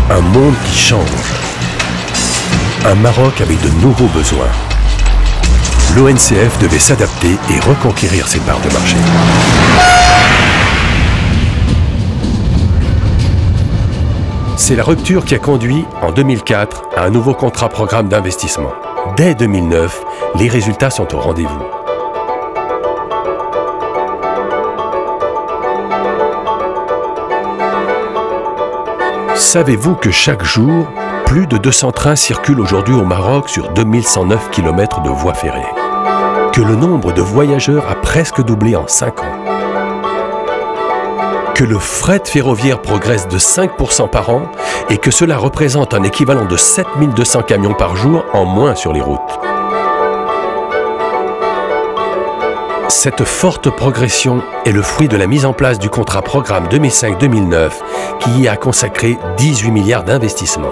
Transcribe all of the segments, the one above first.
Un monde qui change. Un Maroc avec de nouveaux besoins. L'ONCF devait s'adapter et reconquérir ses parts de marché. C'est la rupture qui a conduit, en 2004, à un nouveau contrat-programme d'investissement. Dès 2009, les résultats sont au rendez-vous. Savez-vous que chaque jour, plus de 200 trains circulent aujourd'hui au Maroc sur 2109 km de voies ferrées? Que le nombre de voyageurs a presque doublé en 5 ans? Que le fret ferroviaire progresse de 5% par an et que cela représente un équivalent de 7200 camions par jour en moins sur les routes. Cette forte progression est le fruit de la mise en place du contrat programme 2005-2009 qui y a consacré 18 milliards d'investissements.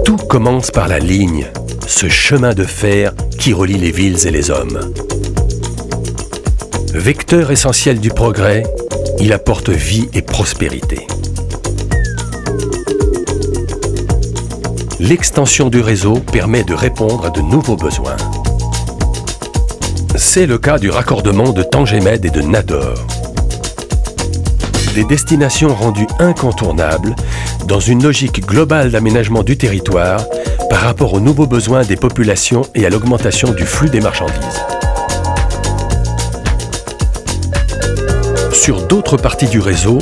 Tout commence par la ligne, ce chemin de fer qui relie les villes et les hommes. Vecteur essentiel du progrès, il apporte vie et prospérité. L'extension du réseau permet de répondre à de nouveaux besoins. C'est le cas du raccordement de Tangemed et de Nador. Des destinations rendues incontournables dans une logique globale d'aménagement du territoire par rapport aux nouveaux besoins des populations et à l'augmentation du flux des marchandises. Sur d'autres parties du réseau,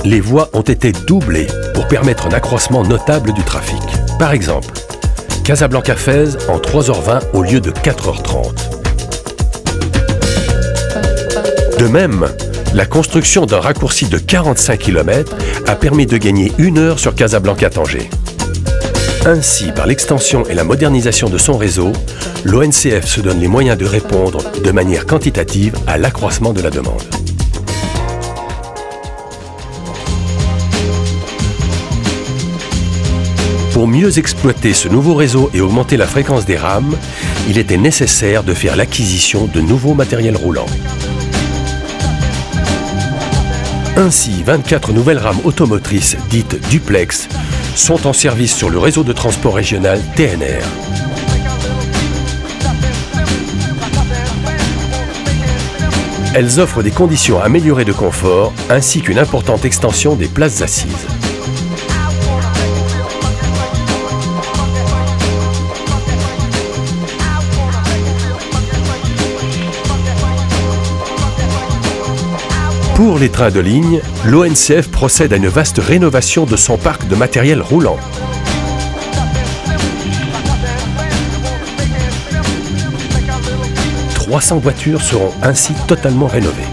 les voies ont été doublées pour permettre un accroissement notable du trafic. Par exemple, Casablanca-Fès en 3h20 au lieu de 4h30. De même, la construction d'un raccourci de 45 km a permis de gagner 1 heure sur Casablanca-Tanger. Ainsi, par l'extension et la modernisation de son réseau, l'ONCF se donne les moyens de répondre de manière quantitative à l'accroissement de la demande. Pour mieux exploiter ce nouveau réseau et augmenter la fréquence des rames, il était nécessaire de faire l'acquisition de nouveaux matériels roulants. Ainsi, 24 nouvelles rames automotrices dites duplex sont en service sur le réseau de transport régional TNR. Elles offrent des conditions améliorées de confort ainsi qu'une importante extension des places assises. Pour les trains de ligne, l'ONCF procède à une vaste rénovation de son parc de matériel roulant. « 300 voitures seront ainsi totalement rénovées.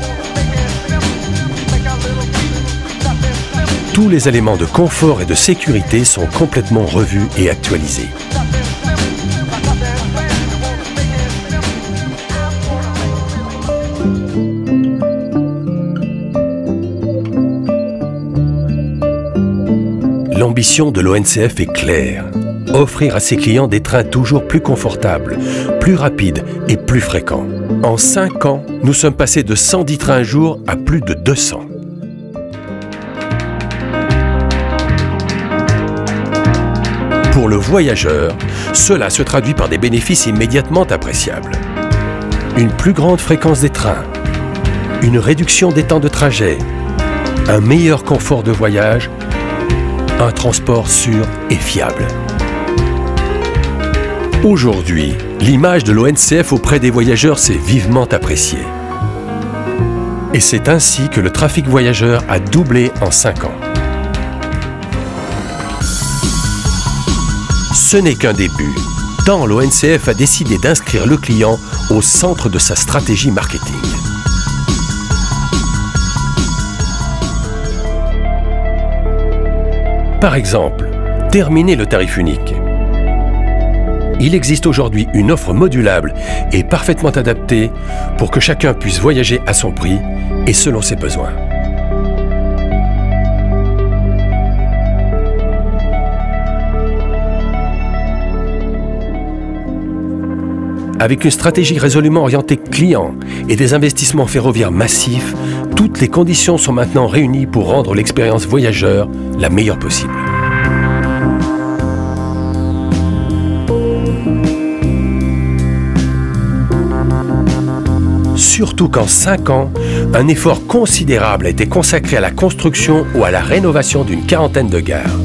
Tous les éléments de confort et de sécurité sont complètement revus et actualisés. L'ambition de l'ONCF est claire. Offrir à ses clients des trains toujours plus confortables, plus rapides et plus fréquents. En 5 ans, nous sommes passés de 110 trains jour à plus de 200. Pour le voyageur, cela se traduit par des bénéfices immédiatement appréciables. Une plus grande fréquence des trains, une réduction des temps de trajet, un meilleur confort de voyage, un transport sûr et fiable. Aujourd'hui, l'image de l'ONCF auprès des voyageurs s'est vivement appréciée. Et c'est ainsi que le trafic voyageur a doublé en 5 ans. Ce n'est qu'un début, tant l'ONCF a décidé d'inscrire le client au centre de sa stratégie marketing. Par exemple, terminer le tarif unique. Il existe aujourd'hui une offre modulable et parfaitement adaptée pour que chacun puisse voyager à son prix et selon ses besoins. Avec une stratégie résolument orientée client et des investissements ferroviaires massifs, toutes les conditions sont maintenant réunies pour rendre l'expérience voyageur la meilleure possible. Surtout qu'en 5 ans, un effort considérable a été consacré à la construction ou à la rénovation d'une quarantaine de gares.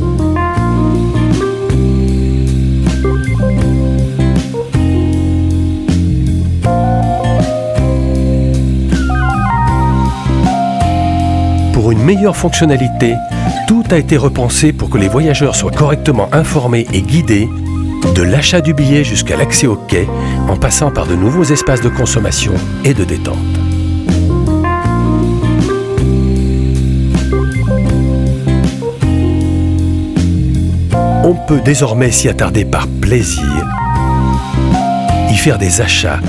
Pour une meilleure fonctionnalité, tout a été repensé pour que les voyageurs soient correctement informés et guidés, de l'achat du billet jusqu'à l'accès au quai, en passant par de nouveaux espaces de consommation et de détente. On peut désormais s'y attarder par plaisir, y faire des achats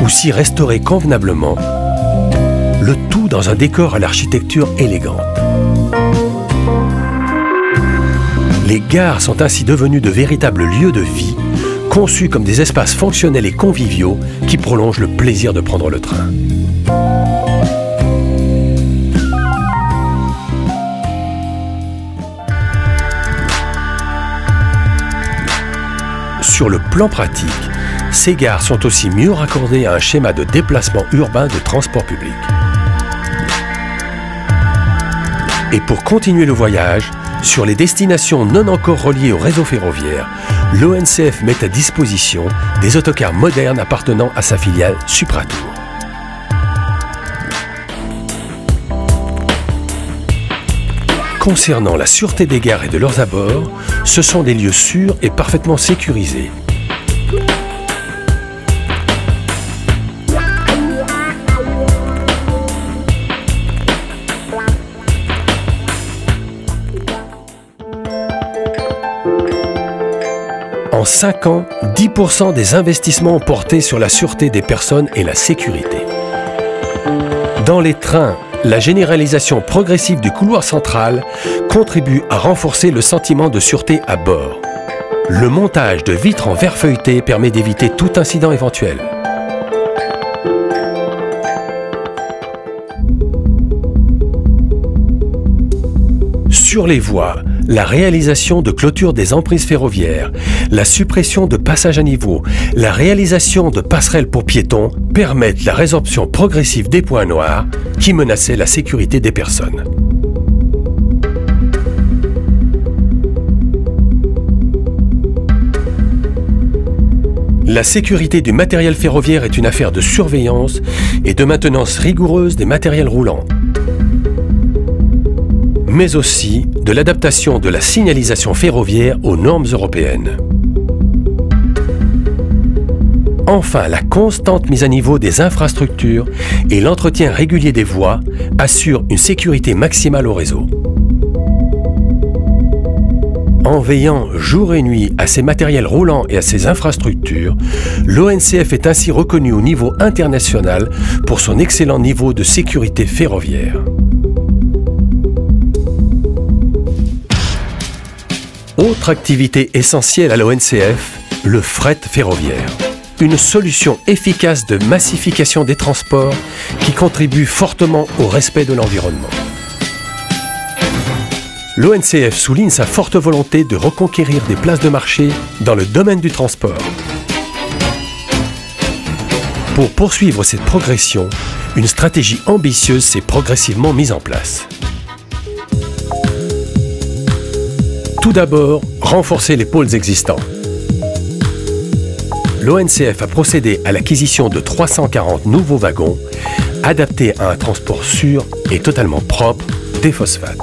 ou s'y restaurer convenablement, le tout dans un décor à l'architecture élégante. Les gares sont ainsi devenues de véritables lieux de vie, conçus comme des espaces fonctionnels et conviviaux qui prolongent le plaisir de prendre le train. Sur le plan pratique, ces gares sont aussi mieux raccordées à un schéma de déplacement urbain de transport public. Et pour continuer le voyage, sur les destinations non encore reliées au réseau ferroviaire, l'ONCF met à disposition des autocars modernes appartenant à sa filiale Supratour. Concernant la sûreté des gares et de leurs abords, ce sont des lieux sûrs et parfaitement sécurisés. En 5 ans, 10% des investissements ont porté sur la sûreté des personnes et la sécurité. Dans les trains, la généralisation progressive du couloir central contribue à renforcer le sentiment de sûreté à bord. Le montage de vitres en verre feuilleté permet d'éviter tout incident éventuel. Sur les voies, la réalisation de clôtures des emprises ferroviaires, la suppression de passages à niveau, la réalisation de passerelles pour piétons permettent la résorption progressive des points noirs qui menaçaient la sécurité des personnes. La sécurité du matériel ferroviaire est une affaire de surveillance et de maintenance rigoureuse des matériels roulants, mais aussi de l'adaptation de la signalisation ferroviaire aux normes européennes. Enfin, la constante mise à niveau des infrastructures et l'entretien régulier des voies assurent une sécurité maximale au réseau. En veillant jour et nuit à ces matériels roulants et à ces infrastructures, l'ONCF est ainsi reconnue au niveau international pour son excellent niveau de sécurité ferroviaire. Autre activité essentielle à l'ONCF, le fret ferroviaire. Une solution efficace de massification des transports qui contribue fortement au respect de l'environnement. L'ONCF souligne sa forte volonté de reconquérir des places de marché dans le domaine du transport. Pour poursuivre cette progression, une stratégie ambitieuse s'est progressivement mise en place. Tout d'abord, renforcer les pôles existants. L'ONCF a procédé à l'acquisition de 340 nouveaux wagons adaptés à un transport sûr et totalement propre des phosphates.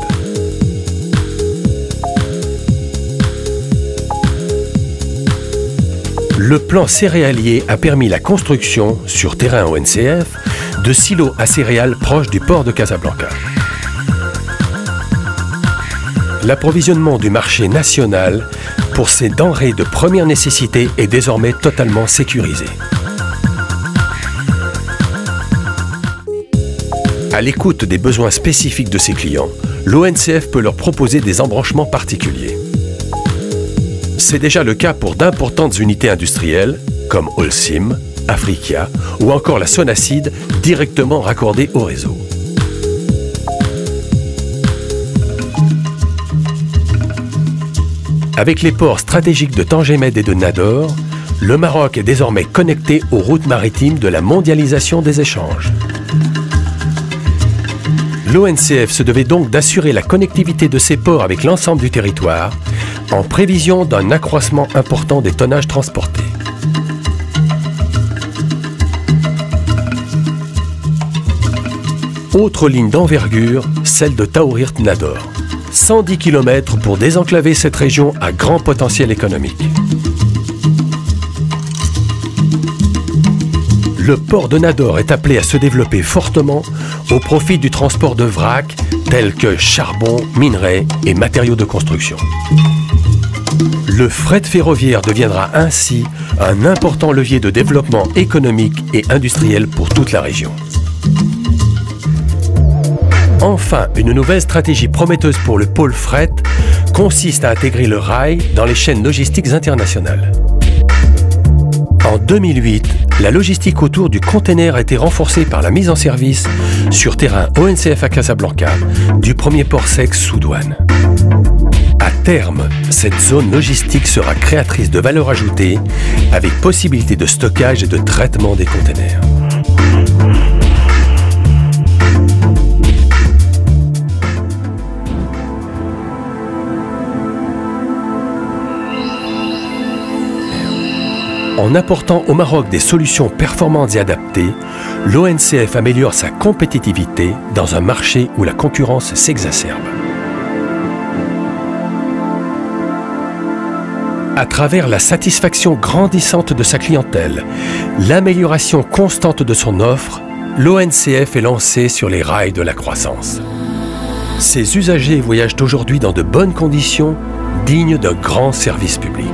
Le plan céréalier a permis la construction, sur terrain ONCF, de silos à céréales proches du port de Casablanca. L'approvisionnement du marché national pour ces denrées de première nécessité est désormais totalement sécurisé. À l'écoute des besoins spécifiques de ses clients, l'ONCF peut leur proposer des embranchements particuliers. C'est déjà le cas pour d'importantes unités industrielles, comme Holcim, Africa ou encore la Sonacide directement raccordée au réseau. Avec les ports stratégiques de Tangemed et de Nador, le Maroc est désormais connecté aux routes maritimes de la mondialisation des échanges. L'ONCF se devait donc d'assurer la connectivité de ces ports avec l'ensemble du territoire, en prévision d'un accroissement important des tonnages transportés. Autre ligne d'envergure, celle de Taourirt-Nador. 110 km pour désenclaver cette région à grand potentiel économique. Le port de Nador est appelé à se développer fortement au profit du transport de vracs tels que charbon, minerais et matériaux de construction. Le fret ferroviaire deviendra ainsi un important levier de développement économique et industriel pour toute la région. Enfin, une nouvelle stratégie prometteuse pour le pôle fret consiste à intégrer le rail dans les chaînes logistiques internationales. En 2008, la logistique autour du container a été renforcée par la mise en service sur terrain ONCF à Casablanca du premier port sec sous douane. À terme, cette zone logistique sera créatrice de valeur ajoutée avec possibilité de stockage et de traitement des containers. En apportant au Maroc des solutions performantes et adaptées, l'ONCF améliore sa compétitivité dans un marché où la concurrence s'exacerbe. À travers la satisfaction grandissante de sa clientèle, l'amélioration constante de son offre, l'ONCF est lancée sur les rails de la croissance. Ses usagers voyagent aujourd'hui dans de bonnes conditions, dignes d'un grand service public.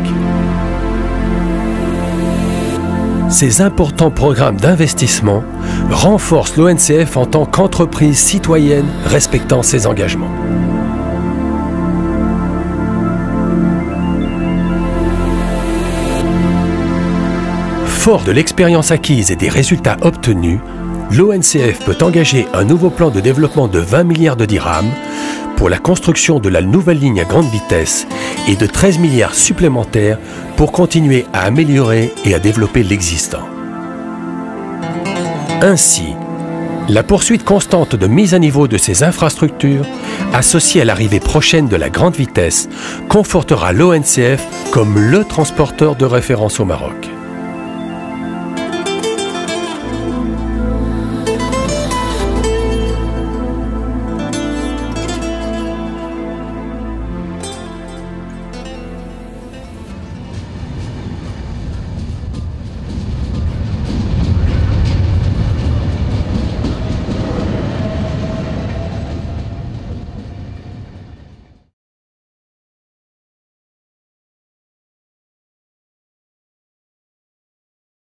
Ces importants programmes d'investissement renforcent l'ONCF en tant qu'entreprise citoyenne respectant ses engagements. Fort de l'expérience acquise et des résultats obtenus, l'ONCF peut engager un nouveau plan de développement de 20 milliards de dirhams pour la construction de la nouvelle ligne à grande vitesse et de 13 milliards supplémentaires pour continuer à améliorer et à développer l'existant. Ainsi, la poursuite constante de mise à niveau de ces infrastructures, associée à l'arrivée prochaine de la grande vitesse, confortera l'ONCF comme le transporteur de référence au Maroc.